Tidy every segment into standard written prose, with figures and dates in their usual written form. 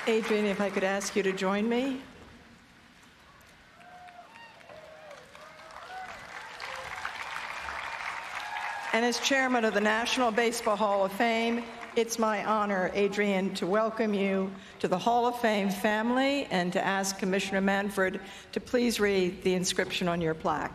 Adrian, if I could ask you to join me. And as chairman of the National Baseball Hall of Fame, it's my honor, Adrian, to welcome you to the Hall of Fame family and to ask Commissioner Manfred to please read the inscription on your plaque.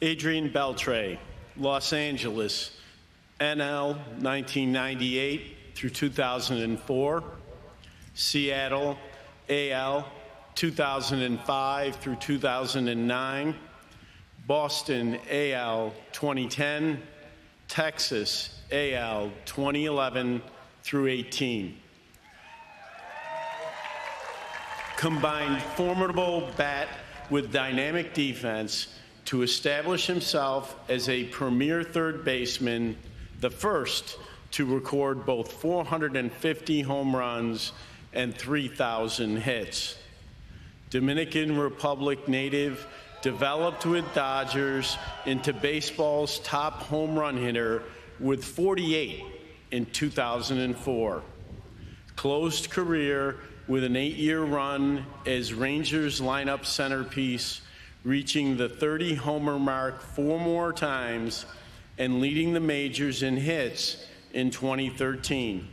Adrian Beltré, Los Angeles, NL 1998 through 2004, Seattle, AL 2005 through 2009, Boston, AL 2010, Texas, AL 2011 through 18. Combined formidable bat with dynamic defense to establish himself as a premier third baseman, the first to record both 450 home runs and 3,000 hits. Dominican Republic native, developed with Dodgers into baseball's top home run hitter with 48 in 2004. Closed career with an 8-year run as Rangers lineup centerpiece, reaching the 30-homer mark 4 more times and leading the majors in hits in 2013.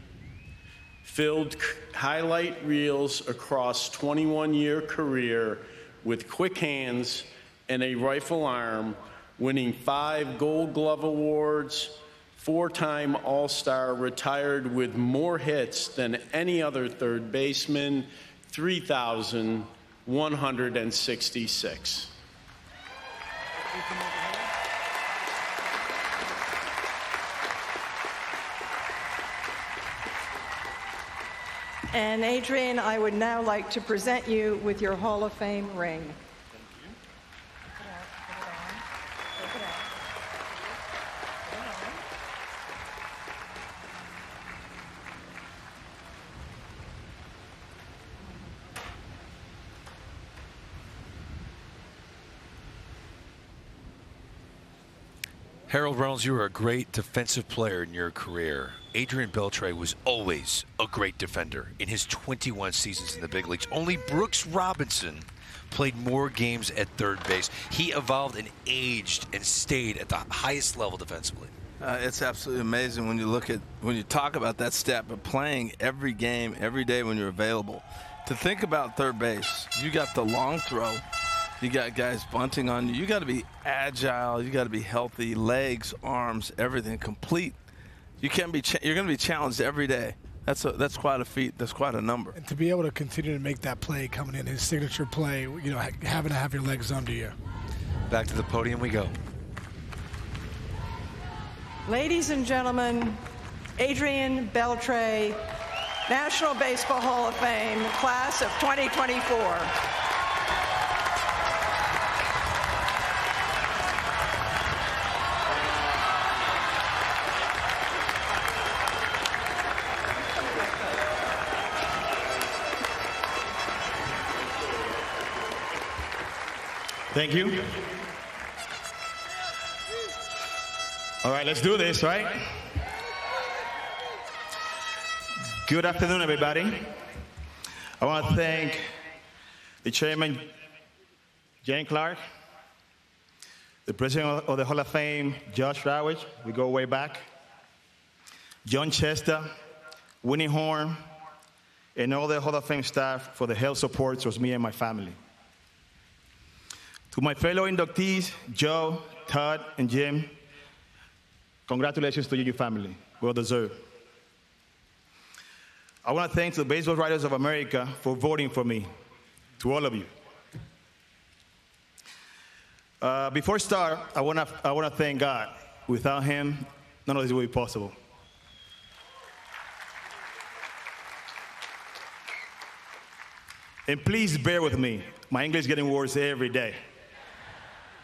Filled highlight reels across 21-year career with quick hands and a rifle arm, winning 5 Gold Glove awards, 4-time All-Star, retired with more hits than any other third baseman, 3,166. And Adrian, I would now like to present you with your Hall of Fame ring. Thank you. Put it on. Take it out. Put it on. Harold Reynolds, you were a great defensive player in your career. Adrian Beltré was always a great defender in his 21 seasons in the big leagues. Only Brooks Robinson played more games at third base. He evolved and aged and stayed at the highest level defensively. It's absolutely amazing when you talk about that stat, but playing every game, every day when you're available. To think about third base, you got the long throw. You got guys bunting on you. You got to be agile. You got to be healthy, legs, arms, everything complete. You can't be. You're going to be challenged every day. That's quite a feat. That's quite a number. And to be able to continue to make that play coming in, his signature play, you know, having to have your legs under you. Back to the podium we go. Ladies and gentlemen, Adrian Beltré, National Baseball Hall of Fame, class of 2024. Thank you. All right, let's do this, right? Good afternoon, everybody. I want to thank the chairman, Jane Clark, the president of the Hall of Fame, Josh Rawitz, we go way back, John Chester, Winnie Horn, and all the Hall of Fame staff for the help support towards me and my family. To my fellow inductees, Joe, Todd, and Jim, congratulations to you, your family. Well deserved. I want to thank the Baseball Writers of America for voting for me, to all of you. Before I start, I want to thank God. Without him, none of this would be possible. And please bear with me. My English is getting worse every day.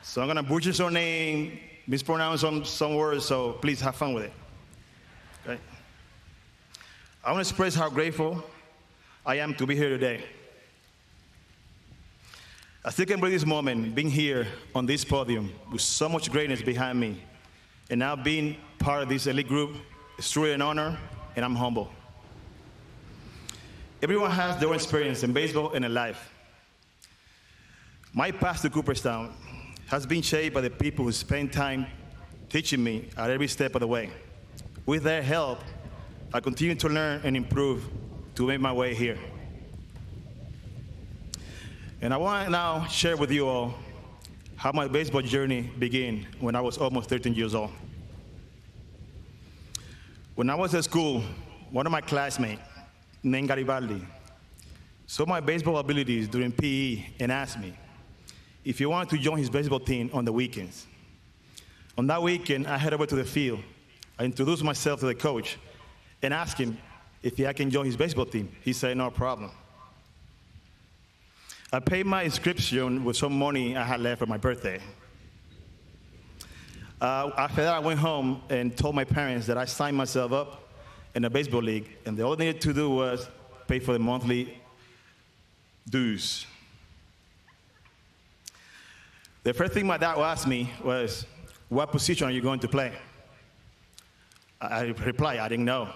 So I'm going to butcher some name, mispronounce some words, so please have fun with it. Okay? I want to express how grateful I am to be here today. I still can't believe this moment, being here on this podium with so much greatness behind me, and now being part of this elite group is truly an honor, and I'm humble. Everyone has their own experience in baseball and in life. My path to Cooperstown has been shaped by the people who spend time teaching me at every step of the way. With their help, I continue to learn and improve to make my way here. And I want to now share with you all how my baseball journey began when I was almost 13 years old. When I was at school, one of my classmates, named Garibaldi, saw my baseball abilities during PE and asked me if he wanted to join his baseball team on the weekends. On that weekend, I head over to the field. I introduced myself to the coach and asked him if I can join his baseball team. He said, no problem. I paid my inscription with some money I had left for my birthday. After that, I went home and told my parents that I signed myself up in a baseball league, and all they needed to do was pay for the monthly dues. The first thing my dad asked me was, what position are you going to play? I replied, I didn't know.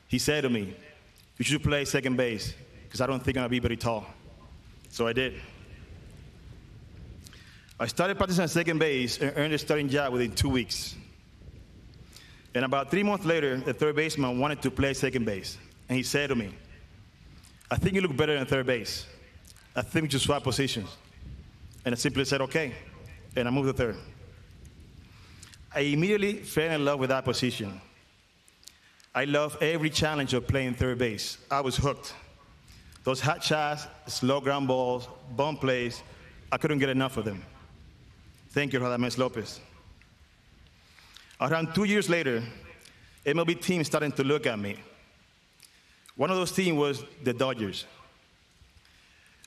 He said to me, you should play second base, because I don't think I'm going to be very tall. So I did. I started practicing at second base and earned a starting job within 2 weeks. And about 3 months later, the third baseman wanted to play second base. And he said to me, I think you look better than third base. I think we should swap positions. And I simply said, okay. And I moved to third. I immediately fell in love with that position. I love every challenge of playing third base. I was hooked. Those hot shots, slow ground balls, bunt plays, I couldn't get enough of them. Thank you, Radamés Lopez. Around 2 years later, MLB teams started to look at me. One of those teams was the Dodgers.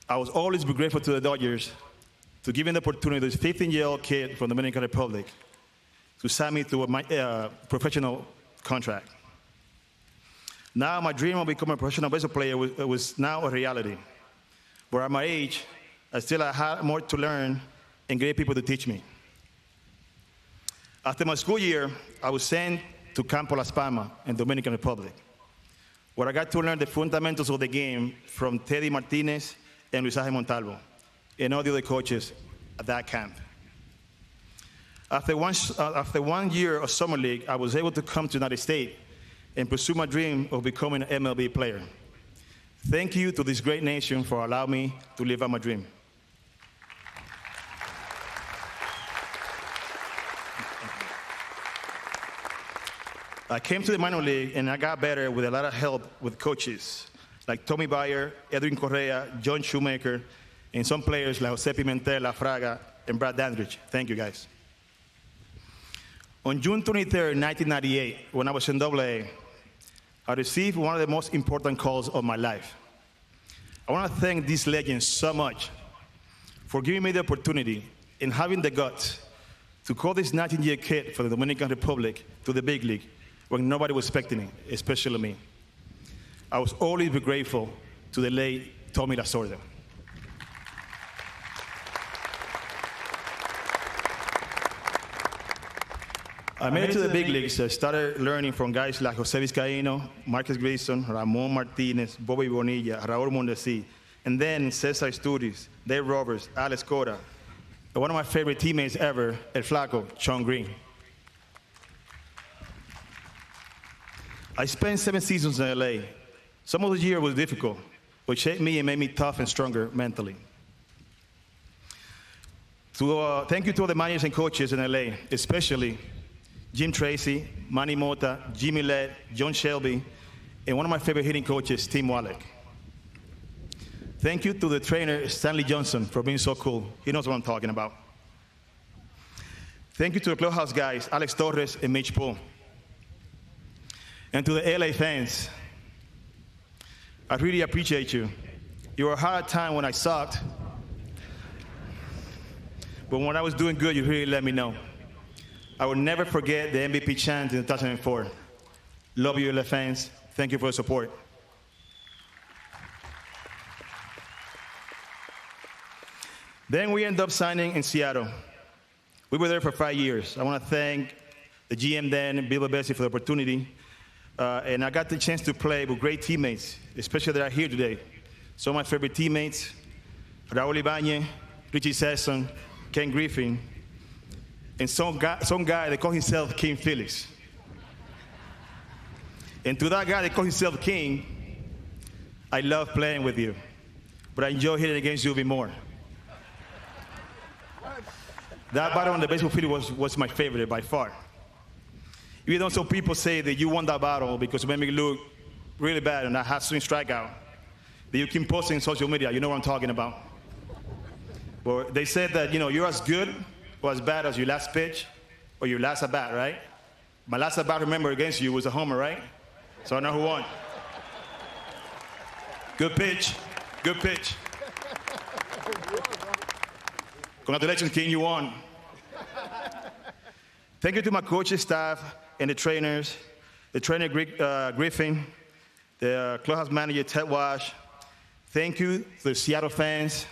I was always grateful to the Dodgers to give me the opportunity to this 15-year-old kid from the Dominican Republic to sign me to my professional contract. Now my dream of becoming a professional baseball player was now a reality. But at my age, I still had more to learn and great people to teach me. After my school year, I was sent to Campo Las Palmas in the Dominican Republic, where I got to learn the fundamentals of the game from Teddy Martinez and Luis Ángel Montalvo and all the other coaches at that camp. After 1 year of summer league, I was able to come to the United States and pursue my dream of becoming an MLB player. Thank you to this great nation for allowing me to live out my dream. I came to the minor league and I got better with a lot of help with coaches like Tommy Bayer, Edwin Correa, John Shoemaker, and some players like Jose Pimentel, La Fraga, and Brad Dandridge. Thank you, guys. On June 23rd, 1998, when I was in AA, I received one of the most important calls of my life. I want to thank these legends so much for giving me the opportunity and having the guts to call this 19-year kid from the Dominican Republic to the big league when nobody was expecting it, especially me. I was always grateful to the late Tommy Lasorda. I made it to the big leagues. I started learning from guys like Jose Vizcaíno, Marcus Grayson, Ramon Martinez, Bobby Bonilla, Raúl Mondesi, and then Cesar Studios, Dave Roberts, Alex Cora, and one of my favorite teammates ever, El Flaco, Sean Green. I spent 7 seasons in LA. Some of the year was difficult, but shaped me and made me tough and stronger mentally. Thank you to all the managers and coaches in LA, especially Jim Tracy, Manny Mota, Jimmy Lett, John Shelby, and one of my favorite hitting coaches, Tim Wallach. Thank you to the trainer, Stanley Johnson, for being so cool. He knows what I'm talking about. Thank you to the clubhouse guys, Alex Torres and Mitch Poole. And to the LA fans, I really appreciate you. You were hard time when I sucked, but when I was doing good, you really let me know. I will never forget the MVP chant in 2004. Love you, LA fans. Thank you for your support. Then we ended up signing in Seattle. We were there for 5 years. I want to thank the GM then, Bill Bessie, for the opportunity. And I got the chance to play with great teammates, especially that are here today. Some of my favorite teammates, Raul Ibanez, Richie Sesson, Ken Griffin, and some guy that called himself King Felix. And to that guy that called himself King, I love playing with you, but I enjoy hitting against you even more. That battle on the baseball field was my favorite by far. Even though some people say that you won that battle because it made me look really bad and I had swing strikeout, that you keep posting on social media, you know what I'm talking about. But they said that, you're as good or as bad as your last pitch or your last at-bat, right? My last at-bat, remember, against you was a homer, right? So I know who won. Good pitch. Good pitch. Congratulations, King, you won. Thank you to my coaching staff and the trainers, the trainer Griffin, the clubhouse manager Ted Wash. Thank you to the Seattle fans.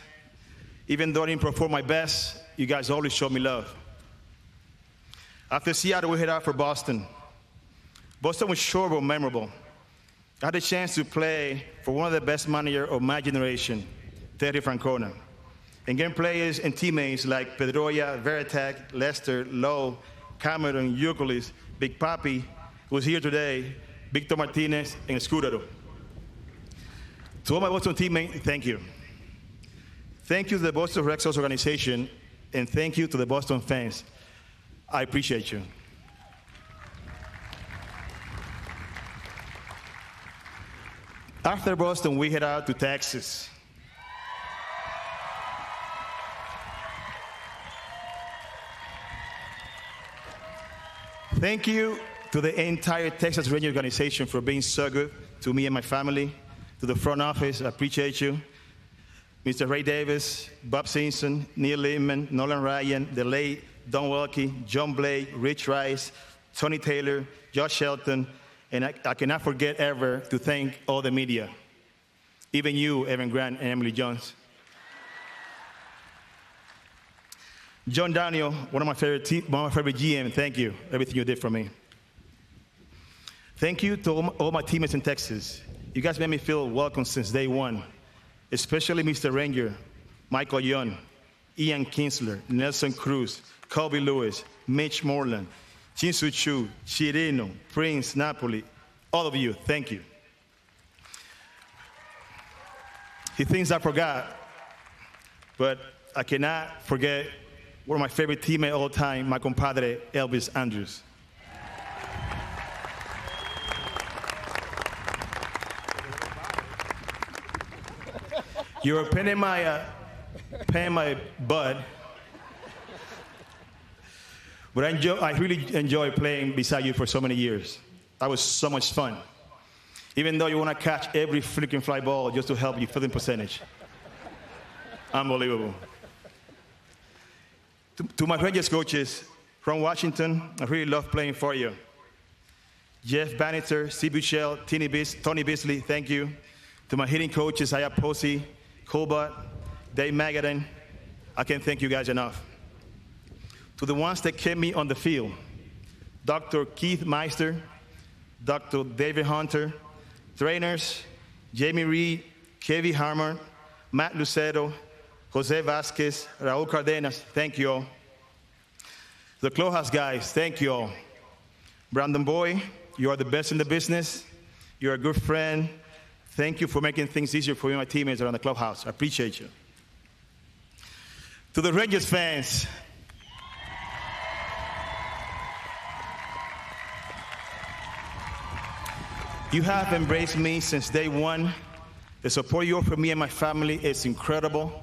Even though I didn't perform my best, you guys always showed me love. After Seattle, we head out for Boston. Boston was short but memorable. I had a chance to play for one of the best managers of my generation, Terry Francona, and getting players and teammates like Pedroia, Veritek, Lester, Lowe, Cameron, Euclid, Big Papi, who's here today, Victor Martinez, and Scudero. To all my Boston teammates, thank you. Thank you to the Boston Red Sox organization, and thank you to the Boston fans. I appreciate you. After Boston, we head out to Texas. Thank you to the entire Texas Rangers organization for being so good to me and my family. To the front office, I appreciate you. Mr. Ray Davis, Bob Simpson, Neil Lehman, Nolan Ryan, the late Don Welke, John Blake, Rich Rice, Tony Taylor, Josh Shelton, and I cannot forget ever to thank all the media, even you, Evan Grant and Emily Jones. John Daniel, one of my favorite GM, thank you, everything you did for me. Thank you to all my teammates in Texas. You guys made me feel welcome since day one, especially Mr. Ranger, Michael Young, Ian Kinsler, Nelson Cruz, Colby Lewis, Mitch Moreland, Jinsu Chu, Chirino, Prince, Napoli, all of you, thank you. He thinks I forgot, but I cannot forget one of my favorite teammates all time, my compadre, Elvis Andrews. You were paying my butt, but I really enjoy playing beside you for so many years. That was so much fun. Even though you want to catch every freaking fly ball just to help your fielding percentage. Unbelievable. To my Rangers coaches from Washington, I really love playing for you. Jeff Bannister, Steve Buchel, Tony Beasley, thank you. To my hitting coaches, Aya Posey, Colbert, Dave Magadan, I can't thank you guys enough. To the ones that kept me on the field, Dr. Keith Meister, Dr. David Hunter, trainers, Jamie Reed, Kevin Harmon, Matt Lucero, Jose Vasquez, Raul Cardenas, thank you all. The clubhouse guys, thank you all. Brandon Boy, you are the best in the business. You're a good friend. Thank you for making things easier for me and my teammates around the clubhouse. I appreciate you. To the Rangers fans, you have embraced me since day one. The support you offer me and my family is incredible.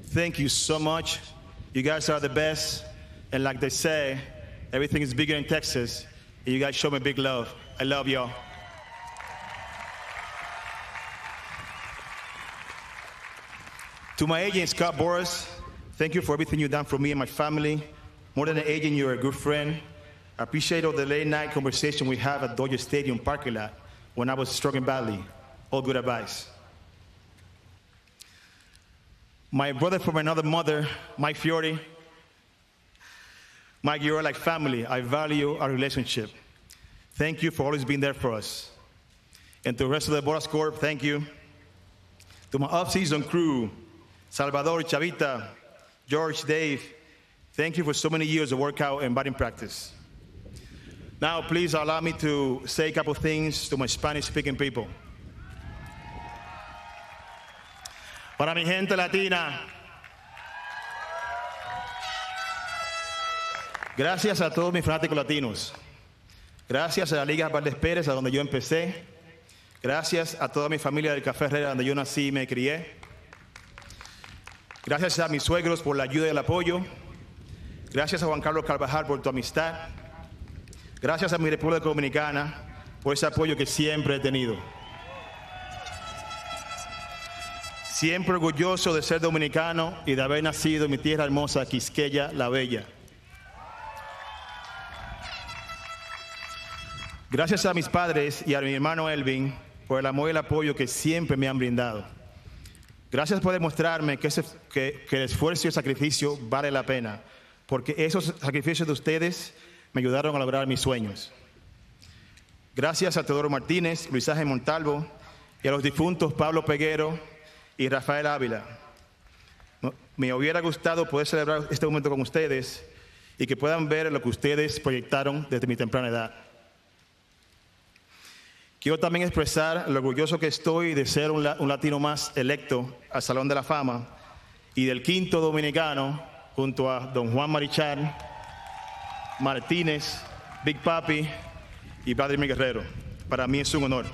Thank you so much. You guys are the best. And like they say, everything is bigger in Texas. And you guys show me big love. I love y'all. To my agent, Scott Boras, thank you for everything you've done for me and my family. More than an agent, you're a good friend. I appreciate all the late night conversation we have at Dodger Stadium parking lot when I was struggling badly. All good advice. My brother from another mother, Mike Fiore. Mike, you are like family. I value our relationship. Thank you for always being there for us. And to the rest of the Boras Corp, thank you. To my off-season crew, Salvador, Chavita, George, Dave, thank you for so many years of workout and batting practice. Now, please allow me to say a couple things to my Spanish-speaking people. Para mi gente latina, gracias a todos mis fanáticos latinos. Gracias a la Liga Valdés Pérez, a donde yo empecé. Gracias a toda mi familia del Café Herrera, donde yo nací y me crié. Gracias a mis suegros por la ayuda y el apoyo. Gracias a Juan Carlos Carvajal por tu amistad. Gracias a mi República Dominicana por ese apoyo que siempre he tenido. Siempre orgulloso de ser dominicano y de haber nacido en mi tierra hermosa, Quisqueya la Bella. Gracias a mis padres y a mi hermano Elvin por el amor y el apoyo que siempre me han brindado. Gracias por demostrarme que el esfuerzo y el sacrificio vale la pena, porque esos sacrificios de ustedes me ayudaron a lograr mis sueños. Gracias a Teodoro Martínez, Luis Ángel Montalvo y a los difuntos Pablo Peguero y Rafael Ávila. Me hubiera gustado poder celebrar este momento con ustedes y que puedan ver lo que ustedes proyectaron desde mi temprana edad. Quiero también expresar lo orgulloso que estoy de ser un latino más electo al Salón de la Fama y del quinto dominicano junto a don Juan Marichal, Martínez, Big Papi y Vladimir Guerrero. Para mí es un honor.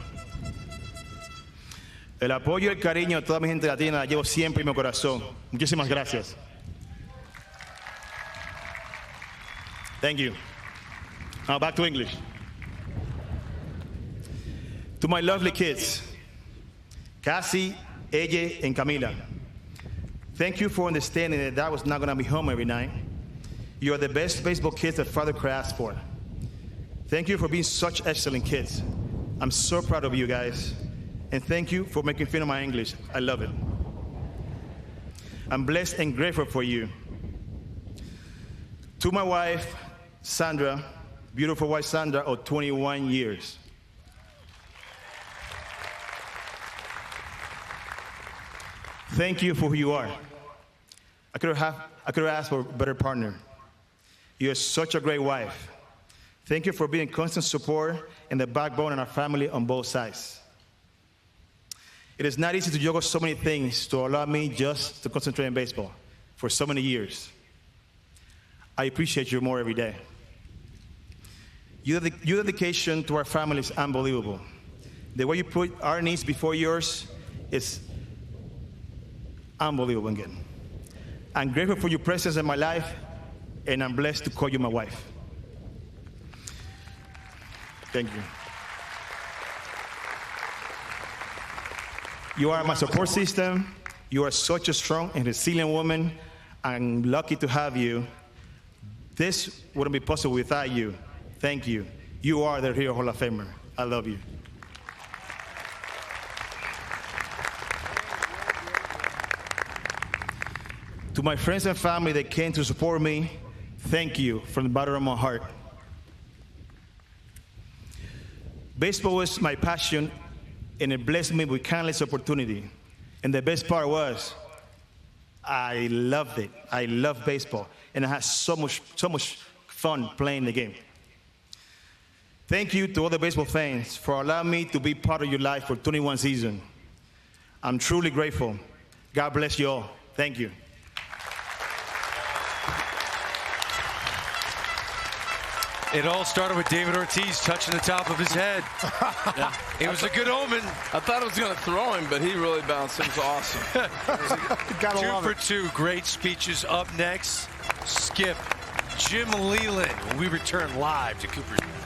El apoyo y el cariño de toda mi gente latina la llevo siempre en mi corazón. Muchísimas gracias. Thank you. Now back to English. To my lovely kids, Cassie, AJ, and Camila, thank you for understanding that I was not going to be home every night. You are the best baseball kids that Father could ask for. Thank you for being such excellent kids. I'm so proud of you guys. And thank you for making fun of my English. I love it. I'm blessed and grateful for you. To my wife, Sandra, beautiful wife Sandra of 21 years. Thank you for who you are. I could have asked for a better partner. You're such a great wife. Thank you for being constant support and the backbone in our family on both sides. It is not easy to juggle so many things to allow me just to concentrate on baseball for so many years. I appreciate you more every day. Your dedication to our family is unbelievable. The way you put our needs before yours is unbelievable again. I'm grateful for your presence in my life, and I'm blessed to call you my wife. Thank you. You are my support system. You are such a strong and resilient woman. I'm lucky to have you. This wouldn't be possible without you. Thank you. You are the real Hall of Famer. I love you. To my friends and family that came to support me, thank you from the bottom of my heart. Baseball was my passion, and it blessed me with countless opportunity. And the best part was, I loved it. I love baseball, and I had so much fun playing the game. Thank you to all the baseball fans for allowing me to be part of your life for 21 seasons. I'm truly grateful. God bless you all. Thank you. It all started with David Ortiz touching the top of his head. Yeah. It was a good omen. I thought it was going to throw him, but he really bounced. It was awesome. Two for two. Great speeches. Up next, Skip, Jim Leland. When we return live to Cooperstown.